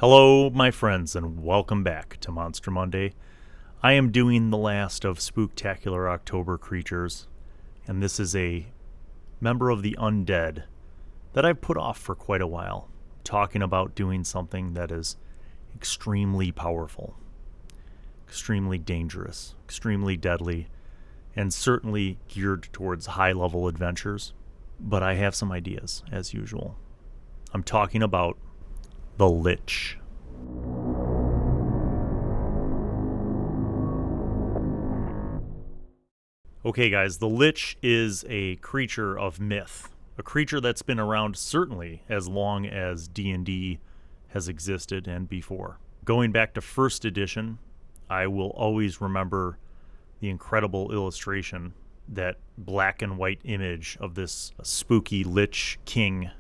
Hello, my friends, and welcome back to Monster Monday. I am doing the last of Spooktacular October creatures, and this is a member of the undead that I've put off for quite a while, talking about doing something that is extremely powerful, extremely dangerous, extremely deadly, and certainly geared towards high-level adventures. But I have some ideas, as usual. I'm talking about the Lich. Okay guys, the Lich is a creature of myth. A creature that's been around certainly as long as D&D has existed and before. Going back to first edition, I will always remember the incredible illustration, that black and white image of this spooky Lich King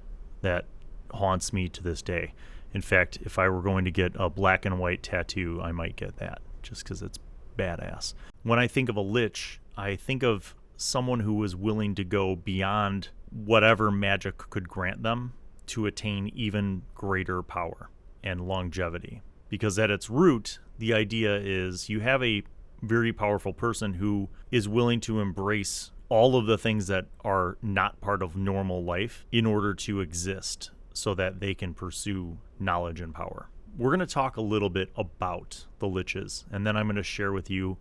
that haunts me to this day. In fact, if I were going to get a black and white tattoo, I might get that, just because it's badass. When I think of a Lich, I think of someone who was willing to go beyond whatever magic could grant them to attain even greater power and longevity. Because at its root, the idea is you have a very powerful person who is willing to embrace all of the things that are not part of normal life in order to exist, so that they can pursue knowledge and power. We're going to talk a little bit about the Liches, and then I'm going to share with you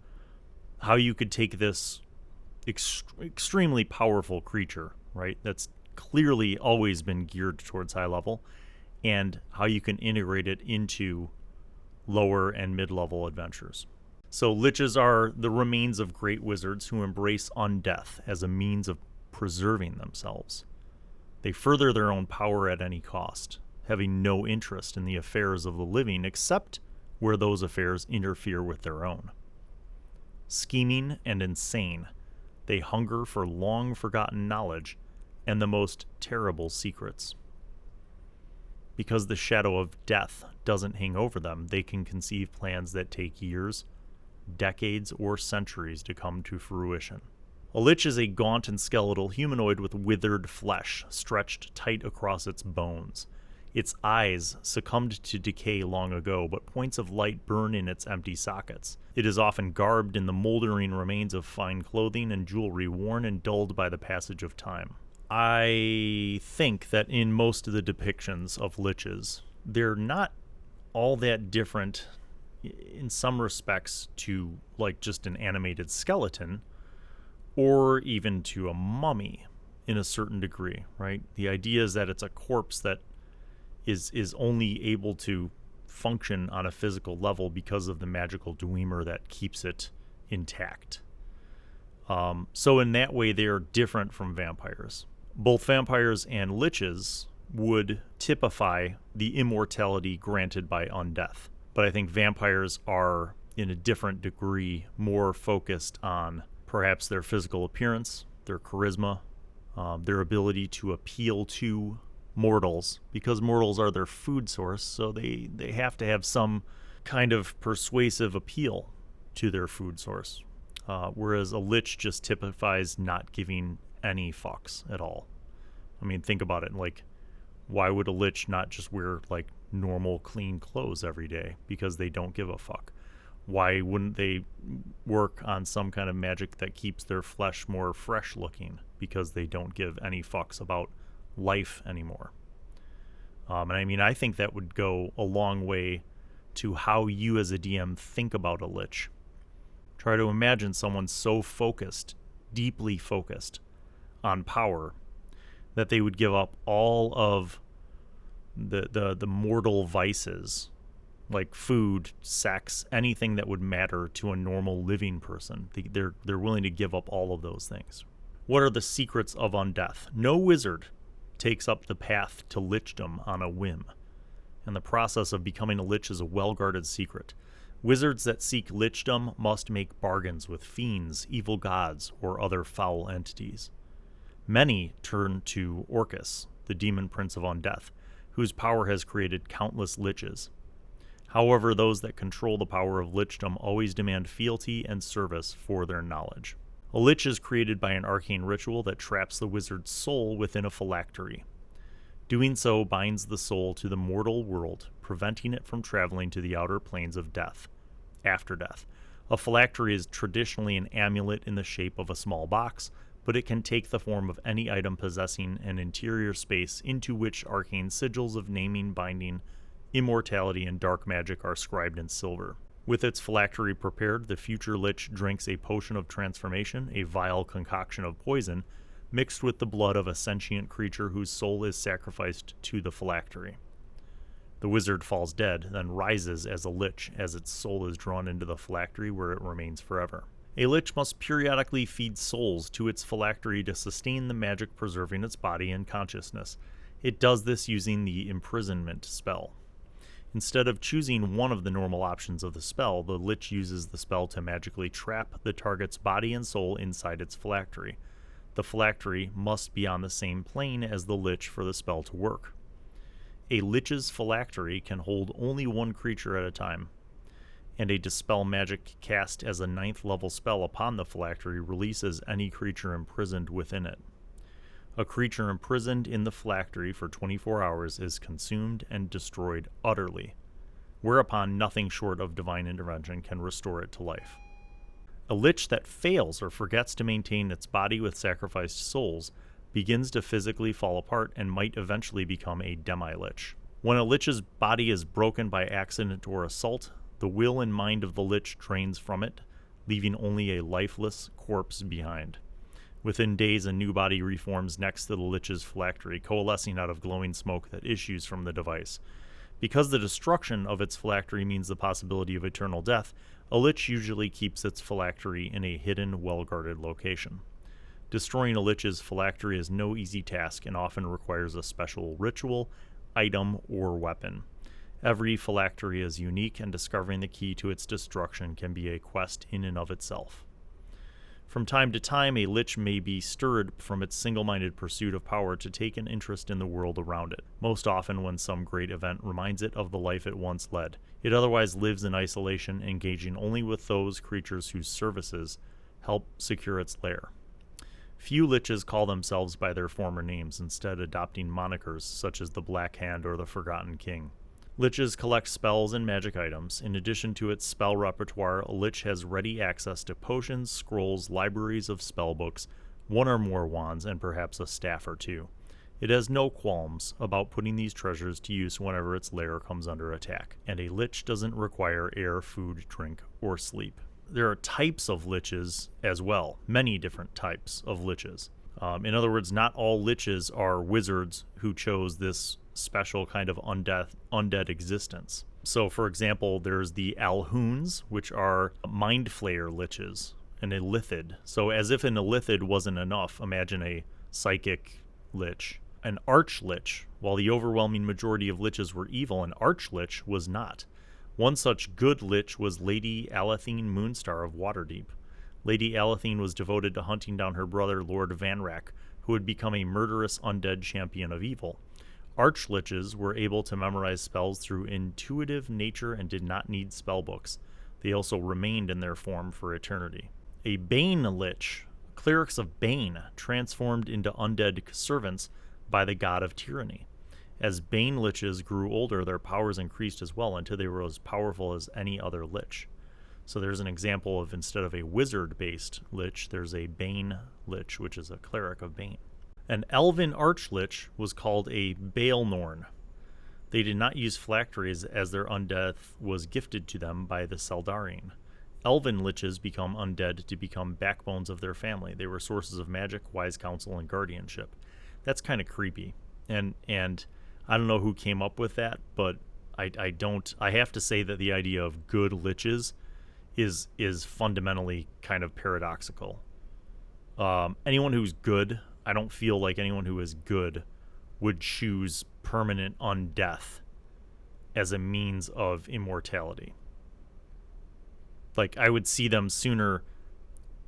how you could take this extremely powerful creature, right, that's clearly always been geared towards high level, and how you can integrate it into lower and mid-level adventures. So Liches are the remains of great wizards who embrace undeath as a means of preserving themselves. They further their own power at any cost, having no interest in the affairs of the living except where those affairs interfere with their own. Scheming and insane, they hunger for long-forgotten knowledge and the most terrible secrets. Because the shadow of death doesn't hang over them, they can conceive plans that take years, decades, or centuries to come to fruition. A Lich is a gaunt and skeletal humanoid with withered flesh stretched tight across its bones. Its eyes succumbed to decay long ago, but points of light burn in its empty sockets. It is often garbed in the moldering remains of fine clothing and jewelry worn and dulled by the passage of time. I think that in most of the depictions of Liches, they're not all that different in some respects to like just an animated skeleton, or even to a mummy in a certain degree, right? The idea is that it's a corpse that is only able to function on a physical level because of the magical dwemer that keeps it intact. So in that way, they are different from vampires. Both vampires and Liches would typify the immortality granted by undeath. But I think vampires are, in a different degree, more focused on perhaps their physical appearance, their charisma, their ability to appeal to mortals, because mortals are their food source, so they have to have some kind of persuasive appeal to their food source. Whereas a Lich just typifies not giving any fucks at all. I mean, think about it. Like, why would a Lich not just wear, like, normal, clean clothes every day? Because they don't give a fuck. Why wouldn't they work on some kind of magic that keeps their flesh more fresh looking? Because they don't give any fucks about life anymore. And I mean, I think that would go a long way to how you as a DM think about a Lich. Try to imagine someone so focused, deeply focused on power, that they would give up all of the mortal vices, like food, sex, anything that would matter to a normal living person. They're willing to give up all of those things. What are the secrets of undeath? No wizard takes up the path to lichdom on a whim, and the process of becoming a lich is a well-guarded secret. Wizards that seek lichdom must make bargains with fiends, evil gods, or other foul entities. Many turn to Orcus, the demon prince of undeath, whose power has created countless liches. However, those that control the power of lichdom always demand fealty and service for their knowledge. A lich is created by an arcane ritual that traps the wizard's soul within a phylactery. Doing so binds the soul to the mortal world, preventing it from traveling to the outer planes of death, after death. A phylactery is traditionally an amulet in the shape of a small box, but it can take the form of any item possessing an interior space into which arcane sigils of naming, binding, immortality, and dark magic are scribed in silver. With its phylactery prepared, the future lich drinks a potion of transformation, a vile concoction of poison, mixed with the blood of a sentient creature whose soul is sacrificed to the phylactery. The wizard falls dead, then rises as a lich as its soul is drawn into the phylactery where it remains forever. A lich must periodically feed souls to its phylactery to sustain the magic preserving its body and consciousness. It does this using the imprisonment spell. Instead of choosing one of the normal options of the spell, the lich uses the spell to magically trap the target's body and soul inside its phylactery. The phylactery must be on the same plane as the lich for the spell to work. A lich's phylactery can hold only one creature at a time, and a Dispel magic cast as a 9th level spell upon the phylactery releases any creature imprisoned within it. A creature imprisoned in the phylactery for 24 hours is consumed and destroyed utterly, whereupon nothing short of divine intervention can restore it to life. A lich that fails or forgets to maintain its body with sacrificed souls begins to physically fall apart and might eventually become a demi-lich. When a lich's body is broken by accident or assault, the will and mind of the lich drains from it, leaving only a lifeless corpse behind. Within days, a new body reforms next to the lich's phylactery, coalescing out of glowing smoke that issues from the device. Because the destruction of its phylactery means the possibility of eternal death, a lich usually keeps its phylactery in a hidden, well-guarded location. Destroying a lich's phylactery is no easy task and often requires a special ritual, item, or weapon. Every phylactery is unique, and discovering the key to its destruction can be a quest in and of itself. From time to time, a lich may be stirred from its single-minded pursuit of power to take an interest in the world around it, most often when some great event reminds it of the life it once led. It otherwise lives in isolation, engaging only with those creatures whose services help secure its lair. Few liches call themselves by their former names, instead adopting monikers such as the Black Hand or the Forgotten King. Liches collect spells and magic items. In addition to its spell repertoire, a lich has ready access to potions, scrolls, libraries of spellbooks, one or more wands, and perhaps a staff or two. It has no qualms about putting these treasures to use whenever its lair comes under attack, and a lich doesn't require air, food, drink, or sleep. There are types of liches as well, many different types of liches. In other words, not all liches are wizards who chose this special kind of undead existence. So, for example, there's the Alhoons, which are mind flayer liches, and a Lithid. So, as if an Lithid wasn't enough, imagine a psychic lich. An arch-lich. While the overwhelming majority of liches were evil, an arch-lich was not. One such good lich was Lady Alathine Moonstar of Waterdeep. Lady Alathine was devoted to hunting down her brother Lord Vanrak, who had become a murderous undead champion of evil. Arch-liches were able to memorize spells through intuitive nature and did not need spellbooks. They also remained in their form for eternity. A Bane lich, clerics of Bane, transformed into undead servants by the god of tyranny. As Bane liches grew older, their powers increased as well until they were as powerful as any other lich. So there's an example of, instead of a wizard-based lich, there's a Bane lich, which is a cleric of Bane. An elven arch-lich was called a Baelnorn. They did not use phylacteries as their undeath was gifted to them by the Seldarine. Elven liches become undead to become backbones of their family. They were sources of magic, wise counsel, and guardianship. That's kind of creepy. And I don't know who came up with that, but I have to say that the idea of good liches is fundamentally kind of paradoxical. Anyone who's good, I don't feel like anyone who is good would choose permanent undeath as a means of immortality. Like, I would see them sooner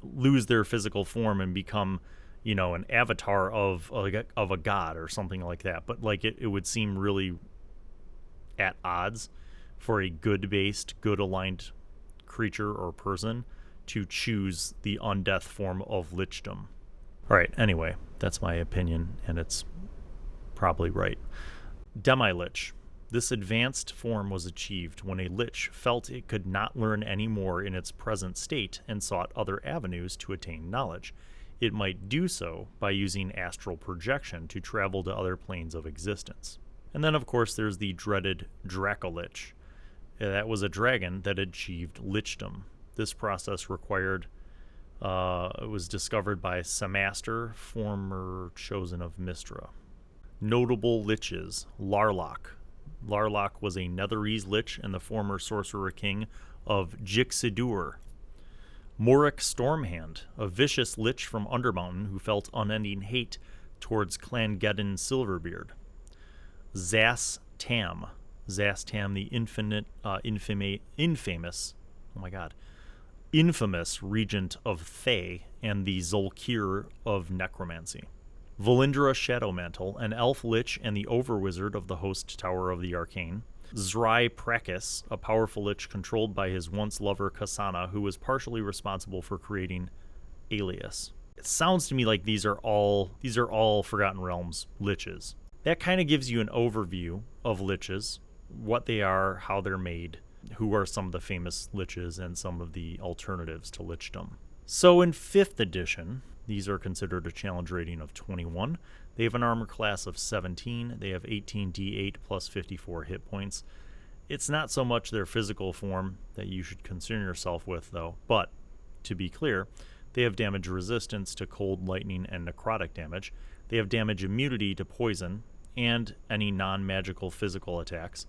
lose their physical form and become, an avatar of a god or something like that. But like it would seem really at odds for a good-based, good-aligned creature or person to choose the undeath form of lichdom. All right, anyway, that's my opinion, and it's probably right. Demi-lich. This advanced form was achieved when a lich felt it could not learn any more in its present state and sought other avenues to attain knowledge. It might do so by using astral projection to travel to other planes of existence. And then, of course, there's the dreaded Dracolich. That was a dragon that achieved lichdom. This process required, it was discovered by Samaster, former chosen of Mystra. Notable liches. Larlock. Larlock was a Netherese lich and the former sorcerer king of Jixidur. Morik Stormhand, a vicious lich from Undermountain who felt unending hate towards Clangeddon Silverbeard. Zas Tam. Zas Tam, the infamous regent of Thay and the Zolkir of Necromancy. Valindra Shadowmantle, an elf lich and the overwizard of the host tower of the arcane. Zrai Prakis, a powerful lich controlled by his once lover Kasana, who was partially responsible for creating Alias. It sounds to me like these are all Forgotten Realms liches. That kind of gives you an overview of liches, what they are, how they're made, who are some of the famous liches, and some of the alternatives to lichdom. So in 5th edition, these are considered a challenge rating of 21. They have an armor class of 17. They have 18 D8 plus 54 hit points. It's not so much their physical form that you should concern yourself with, though. But, to be clear, they have damage resistance to cold, lightning, and necrotic damage. They have damage immunity to poison and any non-magical physical attacks.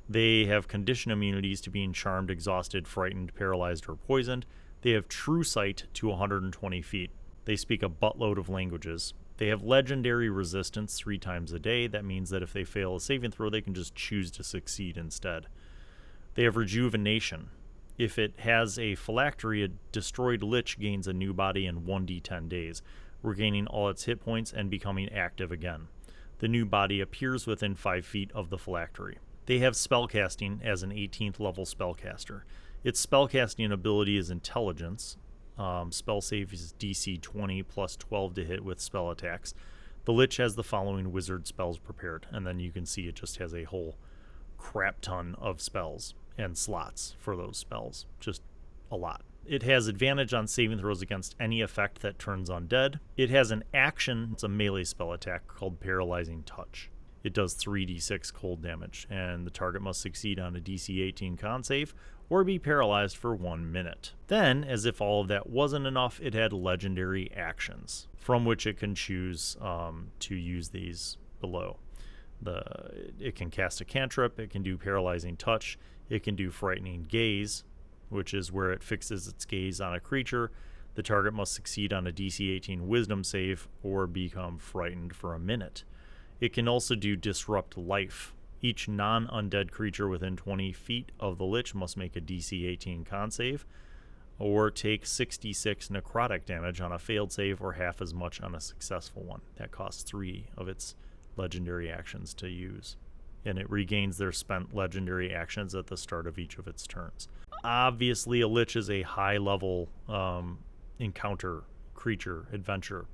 They have condition immunities to being charmed, exhausted, frightened, paralyzed, or poisoned. They have true sight to 120 feet. They speak a buttload of languages. They have legendary resistance 3 times a day. That means that if they fail a saving throw, they can just choose to succeed instead. They have rejuvenation. If it has a phylactery, a destroyed lich gains a new body in 1d10 days, regaining all its hit points and becoming active again. The new body appears within 5 feet of the phylactery. They have spellcasting as an 18th level spellcaster. Its spellcasting ability is intelligence. Spell save is DC 20 plus 12 to hit with spell attacks. The lich has the following wizard spells prepared, and then you can see it just has a whole crap ton of spells and slots for those spells. Just a lot. It has advantage on saving throws against any effect that turns undead. It has an action, it's a melee spell attack called Paralyzing Touch. It does 3d6 cold damage, and the target must succeed on a DC 18 con save or be paralyzed for 1 minute. Then, as if all of that wasn't enough, it had legendary actions, from which it can choose to use these below. It can cast a cantrip, it can do Paralyzing Touch, it can do Frightening Gaze, which is where it fixes its gaze on a creature. The target must succeed on a DC 18 Wisdom save or become frightened for a minute. It can also do Disrupt Life. Each non-undead creature within 20 feet of the lich must make a DC 18 con save or take 66 necrotic damage on a failed save or half as much on a successful one. That costs 3 of its legendary actions to use. And it regains their spent legendary actions at the start of each of its turns. Obviously, a lich is a high-level encounter, creature, adventure.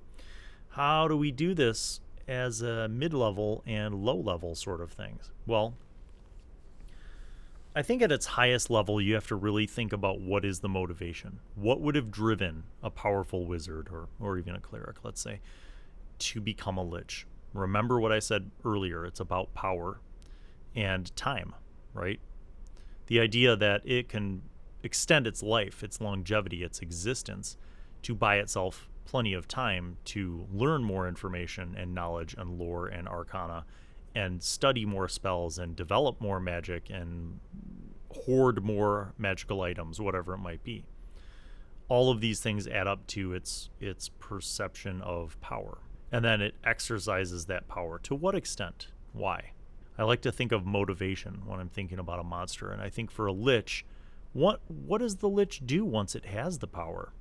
How do we do this as a mid-level and low-level sort of things? Well, I think at its highest level, you have to really think about what is the motivation. What would have driven a powerful wizard or even a cleric, let's say, to become a lich? Remember what I said earlier. It's about power and time, right? The idea that it can extend its life, its longevity, its existence to buy itself plenty of time to learn more information and knowledge and lore and arcana and study more spells and develop more magic and hoard more magical items, whatever it might be. All of these things add up to its perception of power. And then it exercises that power. To what extent? Why? I like to think of motivation when I'm thinking about a monster. And I think for a lich, what does the lich do once it has the power?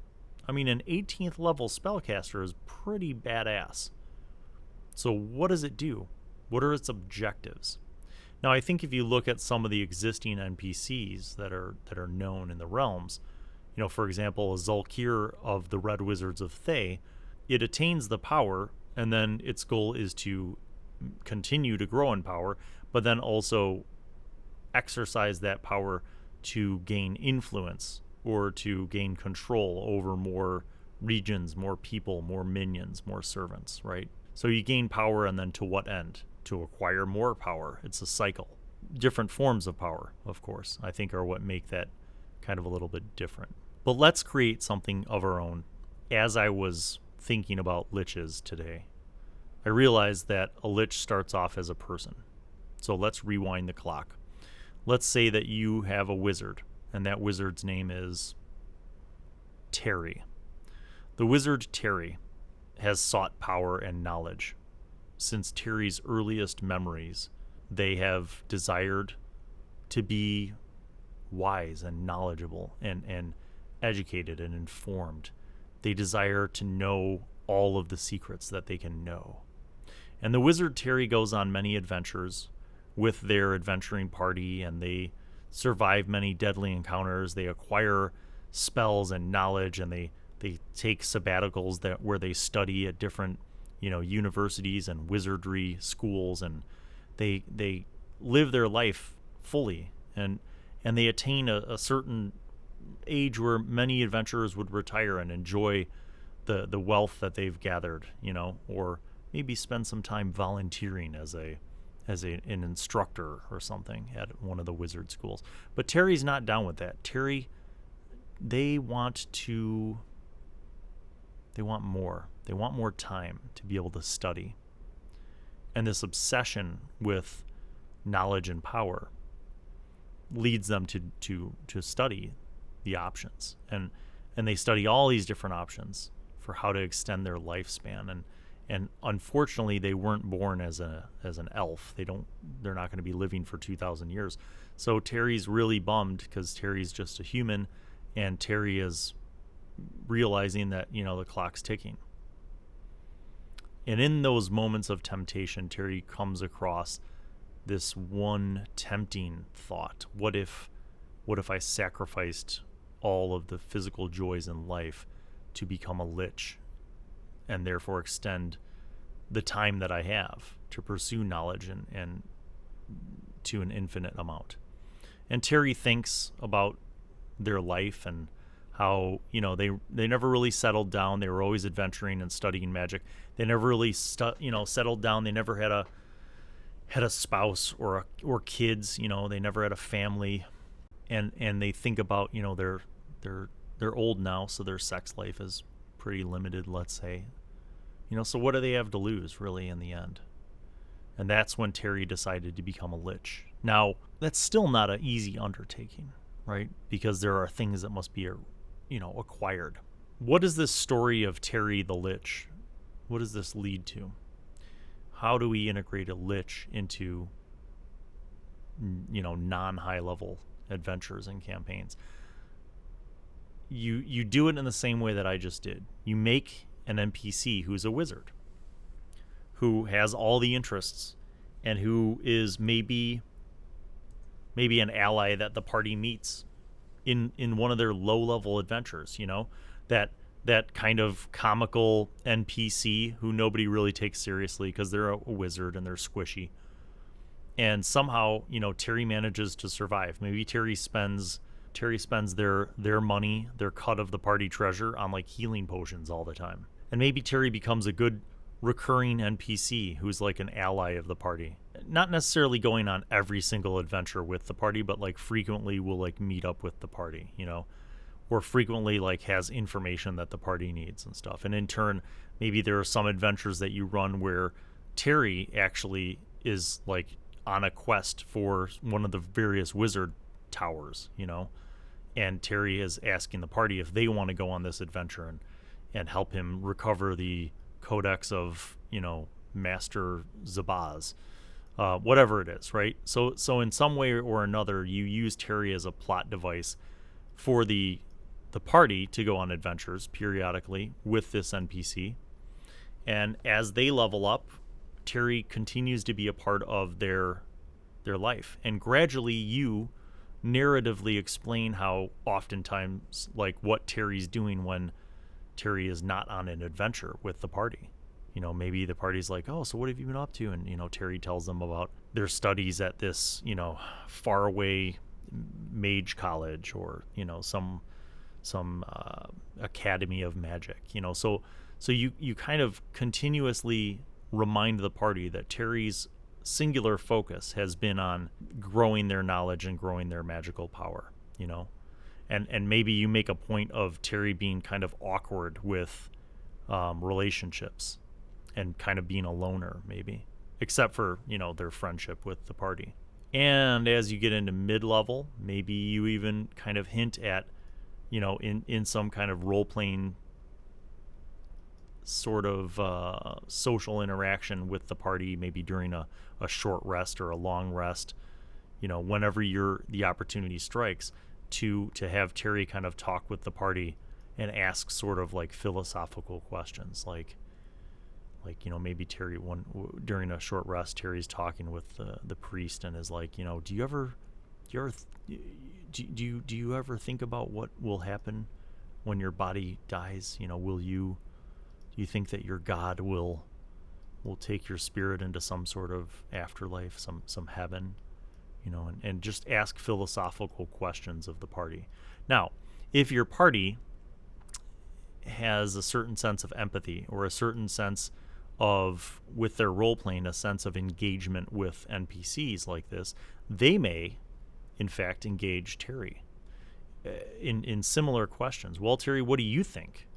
I mean, an 18th level spellcaster is pretty badass. So what does it do? What are its objectives? Now, I think if you look at some of the existing NPCs that are known in the realms, for example, a Zolkir of the Red Wizards of Thay, it attains the power, and then its goal is to continue to grow in power, but then also exercise that power to gain influence or to gain control over more regions, more people, more minions, more servants, right? So you gain power, and then to what end? To acquire more power. It's a cycle. Different forms of power, of course, I think are what make that kind of a little bit different. But let's create something of our own. As I was thinking about liches today, I realized that a lich starts off as a person. So let's rewind the clock. Let's say that you have a wizard, and that wizard's name is Terry. The wizard Terry has sought power and knowledge. Since Terry's earliest memories, they have desired to be wise and knowledgeable and educated and informed. They desire to know all of the secrets that they can know. And the wizard Terry goes on many adventures with their adventuring party, and they survive many deadly encounters. They acquire spells and knowledge, and they take sabbaticals where they study at different, universities and wizardry schools, and they live their life fully, and they attain a certain age where many adventurers would retire and enjoy the wealth that they've gathered, or maybe spend some time volunteering as an instructor or something at one of the wizard schools. But Terry's not down with that. Terry, they want more. They want more time to be able to study. And this obsession with knowledge and power leads them to study the options. And they study all these different options for how to extend their lifespan. And unfortunately, they weren't born as an elf. They're not going to be living for 2,000 years. So Terry's really bummed because Terry's just a human, and Terry is realizing that, the clock's ticking. And in those moments of temptation, Terry comes across this one tempting thought. What if I sacrificed all of the physical joys in life to become a lich, and therefore extend the time that I have to pursue knowledge and to an infinite amount? And Terry thinks about their life and how, they never really settled down. They were always adventuring and studying magic. They never really settled down. They never had a spouse or kids. They never had a family. And they think about, they're old now, so their sex life is pretty limited, let's say. So what do they have to lose, really, in the end? And that's when Terry decided to become a lich. Now, that's still not an easy undertaking, right? Because there are things that must be, acquired. What is this story of Terry the Lich? What does this lead to? How do we integrate a lich into, non-high level adventures and campaigns? You do it in the same way that I just did. You make an NPC who's a wizard, who has all the interests, and who is maybe an ally that the party meets in one of their low-level adventures, that kind of comical NPC who nobody really takes seriously because they're a wizard and they're squishy. And somehow, Terry manages to survive. Maybe Terry spends their money, their cut of the party treasure, on like healing potions all the time. And maybe Terry becomes a good recurring NPC who's like an ally of the party. Not necessarily going on every single adventure with the party, but like frequently will like meet up with the party, or frequently like has information that the party needs and stuff. And in turn, maybe there are some adventures that you run where Terry actually is like on a quest for one of the various wizard towers, and Terry is asking the party if they want to go on this adventure and help him recover the codex of, Master Zabaz, whatever it is, right? So in some way or another, you use Terry as a plot device for the party to go on adventures periodically with this NPC. And as they level up, Terry continues to be a part of their life. And gradually you narratively explain how oftentimes, like, what Terry's doing when Terry is not on an adventure with the party. maybe the party's like, oh, so what have you been up to? And, Terry tells them about their studies at this, faraway mage college, or, some academy of magic, so you kind of continuously remind the party that Terry's singular focus has been on growing their knowledge and growing their magical power, and maybe you make a point of Terry being kind of awkward with relationships and kind of being a loner, maybe, except for, their friendship with the party. And as you get into mid-level, maybe you even kind of hint at, in some kind of role-playing sort of social interaction with the party, maybe during a short rest or a long rest, whenever the opportunity strikes, to have Terry kind of talk with the party and ask sort of like philosophical questions, like maybe Terry during a short rest, Terry's talking with the priest and is like, do you ever think about what will happen when your body dies? Do you think that your God will take your spirit into some sort of afterlife, some heaven, and just ask philosophical questions of the party. Now, if your party has a certain sense of empathy, or a certain sense of, with their role-playing, a sense of engagement with NPCs like this, they may, in fact, engage Terry in similar questions. Well, Terry, what do you think?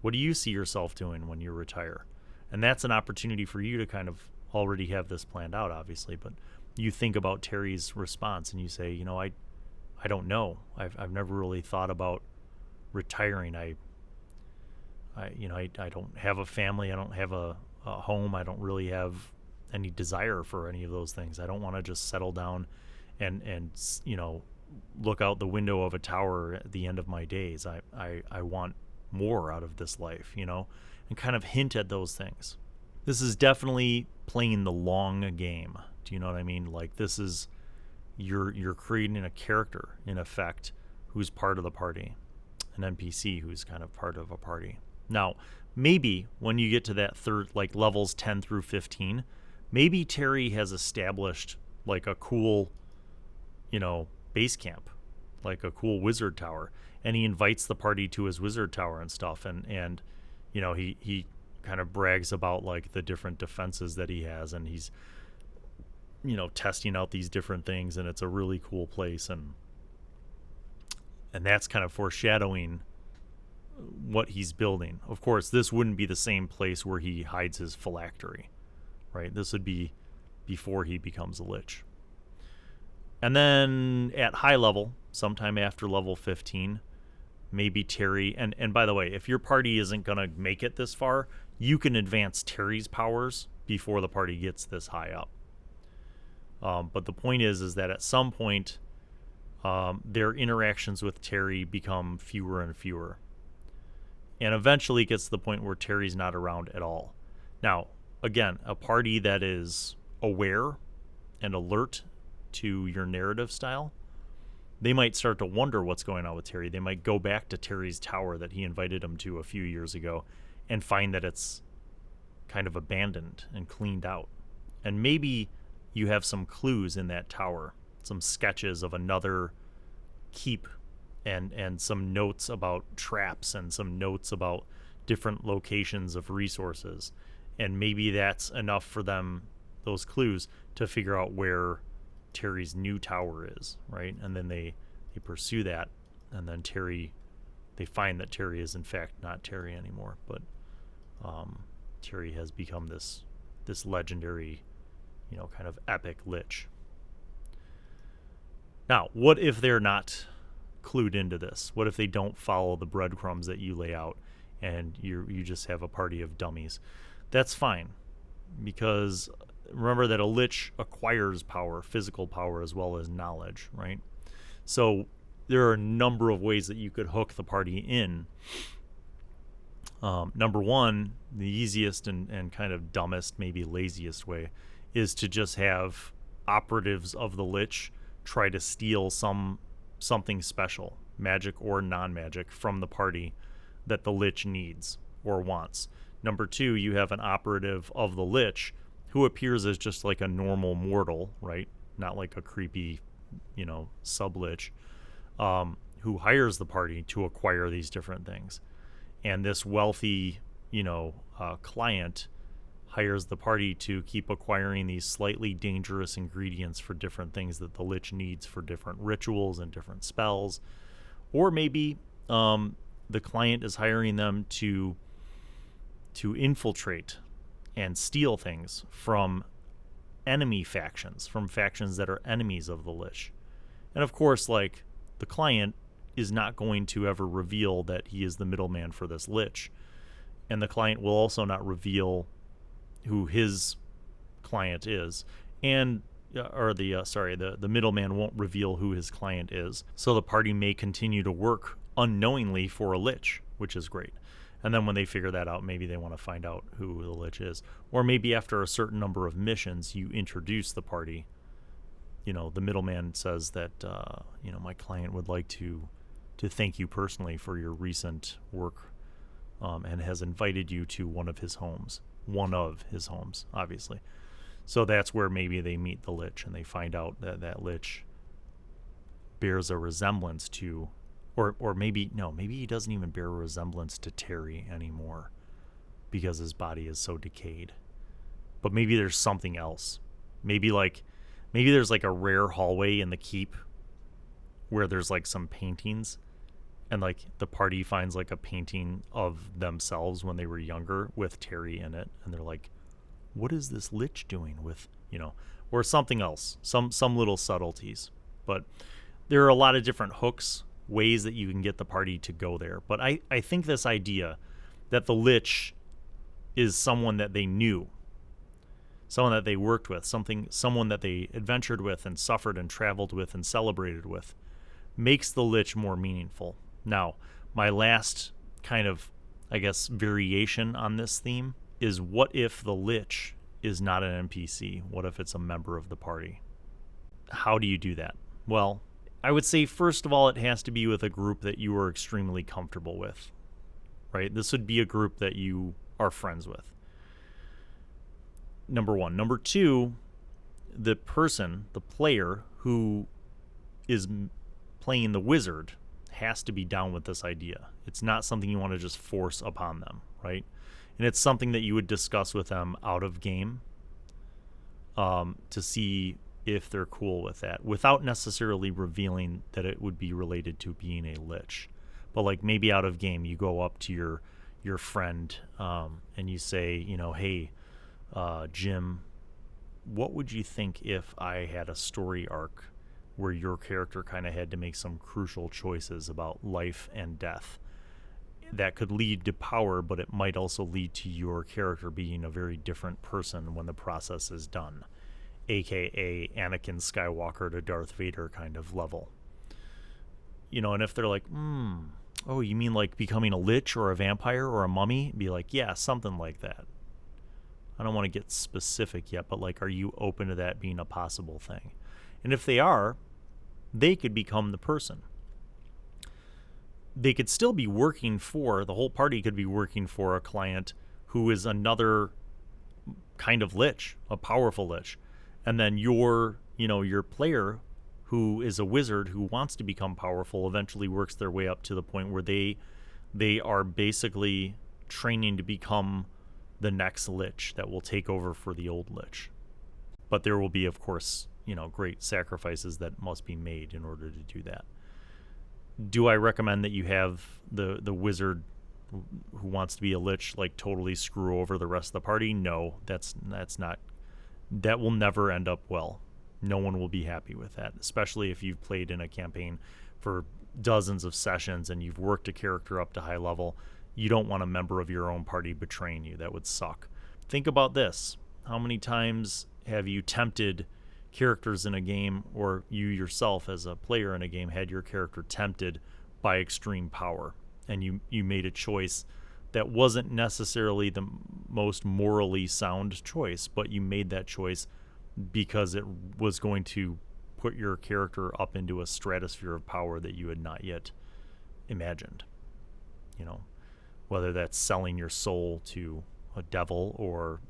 What do you see yourself doing when you retire? And that's an opportunity for you to kind of already have this planned out, obviously, but you think about Terry's response and you say, I don't know. I've never really thought about retiring. I don't have a family. I don't have a home. I don't really have any desire for any of those things. I don't want to just settle down and look out the window of a tower at the end of my days. I want more out of this life, and kind of hint at those things. This is definitely playing the long game. Do you know what I mean? Like, this is, you're creating a character, in effect, who's part of the party, an NPC who's kind of part of a party. Now, maybe when you get to that third, like levels 10 through 15, maybe Terry has established like a cool, base camp, like a cool wizard tower, and he invites the party to his wizard tower and stuff, and he kind of brags about like the different defenses that he has, and he's testing out these different things, and it's a really cool place, and that's kind of foreshadowing what he's building. Of course, this wouldn't be the same place where he hides his phylactery, right? This would be before he becomes a lich. And then at high level, sometime after level 15, maybe Terry, and by the way, if your party isn't going to make it this far, you can advance Terry's powers before the party gets this high up. But the point is that at some point, their interactions with Terry become fewer and fewer. And eventually it gets to the point where Terry's not around at all. Now, again, a party that is aware and alert to your narrative style, they might start to wonder what's going on with Terry. They might go back to Terry's tower that he invited them to a few years ago and find that it's kind of abandoned and cleaned out. And maybe you have some clues in that tower, some sketches of another keep, and some notes about traps, and some notes about different locations of resources. And maybe that's enough for them, those clues, to figure out where Terry's new tower is, right? And then they pursue that, and then they find that Terry is in fact not Terry anymore, but Terry has become this legendary, kind of epic lich. Now, what if they're not clued into this? What if they don't follow the breadcrumbs that you lay out, and you just have a party of dummies? That's fine, because remember that a lich acquires power, physical power, as well as knowledge, right? So there are a number of ways that you could hook the party in. Number one, the easiest and kind of dumbest, maybe laziest way, is to just have operatives of the lich try to steal something special, magic or non-magic, from the party that the lich needs or wants Number 2, you have an operative of the Lich who appears as just like a normal mortal, right? Not like a creepy, sub-Lich, who hires the party to acquire these different things. And this wealthy, client hires the party to keep acquiring these slightly dangerous ingredients for different things that the Lich needs for different rituals and different spells. Or maybe the client is hiring them to infiltrate and steal things from enemy factions, from factions that are enemies of the Lich. And of course, like, the client is not going to ever reveal that he is the middleman for this Lich. And the client will also not reveal who his client is. And the middleman won't reveal who his client is. So the party may continue to work unknowingly for a Lich, which is great. And then when they figure that out, maybe they want to find out who the Lich is. Or maybe after a certain number of missions, you introduce the party. The middleman says that, my client would like to thank you personally for your recent work, and has invited you to one of his homes, obviously. So that's where maybe they meet the Lich, and they find out that Lich bears a resemblance to, or maybe he doesn't even bear a resemblance to Terry anymore because his body is so decayed. But maybe there's something else. Maybe there's like a rare hallway in the keep where there's like some paintings, and like the party finds like a painting of themselves when they were younger with Terry in it, and they're like, what is this Lich doing with, or something else, some little subtleties. But there are a lot of different hooks, ways that you can get the party to go there. But I think this idea that the Lich is someone that they knew, someone that they worked with, someone that they adventured with and suffered and traveled with and celebrated with, makes the Lich more meaningful. Now, my last kind of, variation on this theme is, what if the Lich is not an NPC? What if it's a member of the party? How do you do that? Well, I would say, first of all, it has to be with a group that you are extremely comfortable with, right? This would be a group that you are friends with. Number 1. Number 2, the player who is playing the wizard has to be down with this idea. It's not something you want to just force upon them, right? And it's something that you would discuss with them out of game, to see if they're cool with that, without necessarily revealing that it would be related to being a Lich. But like, maybe out of game, you go up to your friend, and you say, hey, Jim, what would you think if I had a story arc where your character kind of had to make some crucial choices about life and death that could lead to power, but it might also lead to your character being a very different person when the process is done, aka Anakin Skywalker to Darth Vader kind of level. And if they're like, oh, you mean like becoming a Lich or a vampire or a mummy? Be like, yeah, something like that. I don't want to get specific yet, but like, are you open to that being a possible thing? And if they are, they could become the person. They could still be working for, the whole party could be working for a client who is another kind of Lich, a powerful Lich. And then your player, who is a wizard who wants to become powerful, eventually works their way up to the point where they are basically training to become the next Lich that will take over for the old Lich. But there will be, of course, great sacrifices that must be made in order to do that. Do I recommend that you have the wizard who wants to be a Lich like totally screw over the rest of the party? No, that's not. That will never end up well. No one will be happy with that, especially if you've played in a campaign for dozens of sessions and you've worked a character up to high level. You don't want a member of your own party betraying you. That would suck. Think about this. How many times have you tempted characters in a game, or you yourself as a player in a game had your character tempted by extreme power, and you made a choice that wasn't necessarily the most morally sound choice, but you made that choice because it was going to put your character up into a stratosphere of power that you had not yet imagined. whether that's selling your soul to a devil or,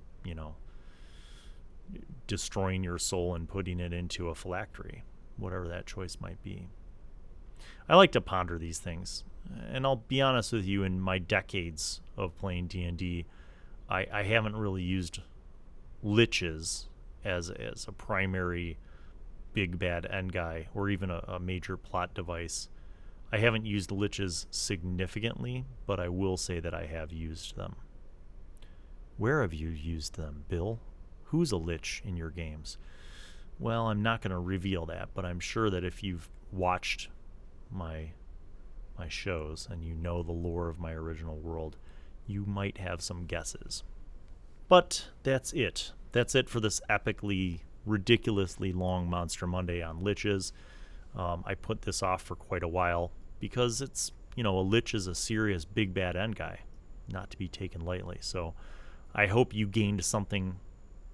destroying your soul and putting it into a phylactery, whatever that choice might be. I like to ponder these things, and I'll be honest with you, in my decades of playing D&D, I haven't really used liches as a primary big bad end guy or even a major plot device. I haven't used liches significantly, but I will say that I have used them. Where have you used them, Bill? Who's a lich in your games? Well, I'm not going to reveal that, but I'm sure that if you've watched my shows and you know the lore of my original world, you might have some guesses. But that's it. That's it for this epically, ridiculously long Monster Monday on liches. I put this off for quite a while because it's, a lich is a serious big bad end guy, not to be taken lightly. So I hope you gained something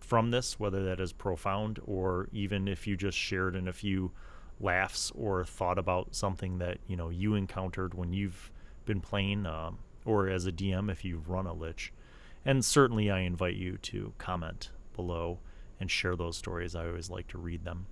from this, whether that is profound or even if you just shared in a few laughs or thought about something that you encountered when you've been playing, or as a DM if you've run a lich. And certainly I invite you to comment below and share those stories. I always like to read them.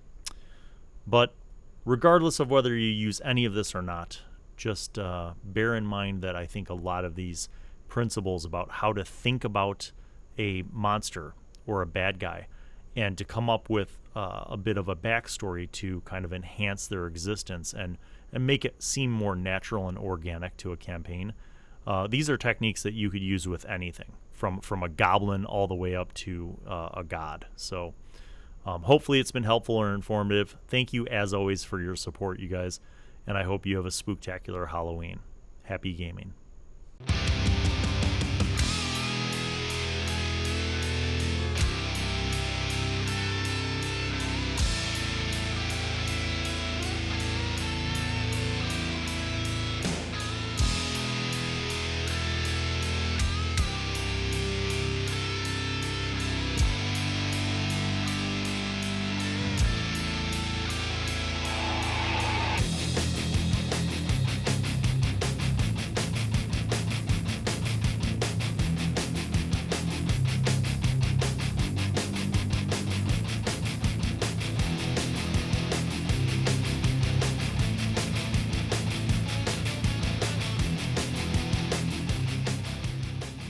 But regardless of whether you use any of this or not, just bear in mind that I think a lot of these principles about how to think about a monster or a bad guy and to come up with a bit of a backstory to kind of enhance their existence and make it seem more natural and organic to a campaign. These are techniques that you could use with anything, from a goblin all the way up to a god. So hopefully it's been helpful or informative. Thank you, as always, for your support, you guys, and I hope you have a spooktacular Halloween. Happy gaming.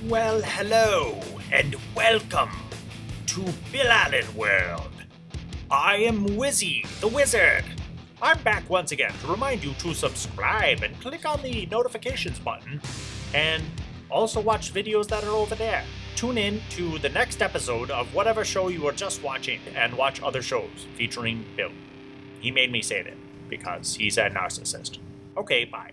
Well, hello, and welcome to Bill Allan World. I am Wizzy, the Wizard. I'm back once again to remind you to subscribe and click on the notifications button, and also watch videos that are over there. Tune in to the next episode of whatever show you are just watching, and watch other shows featuring Bill. He made me say that because he's a narcissist. Okay, bye.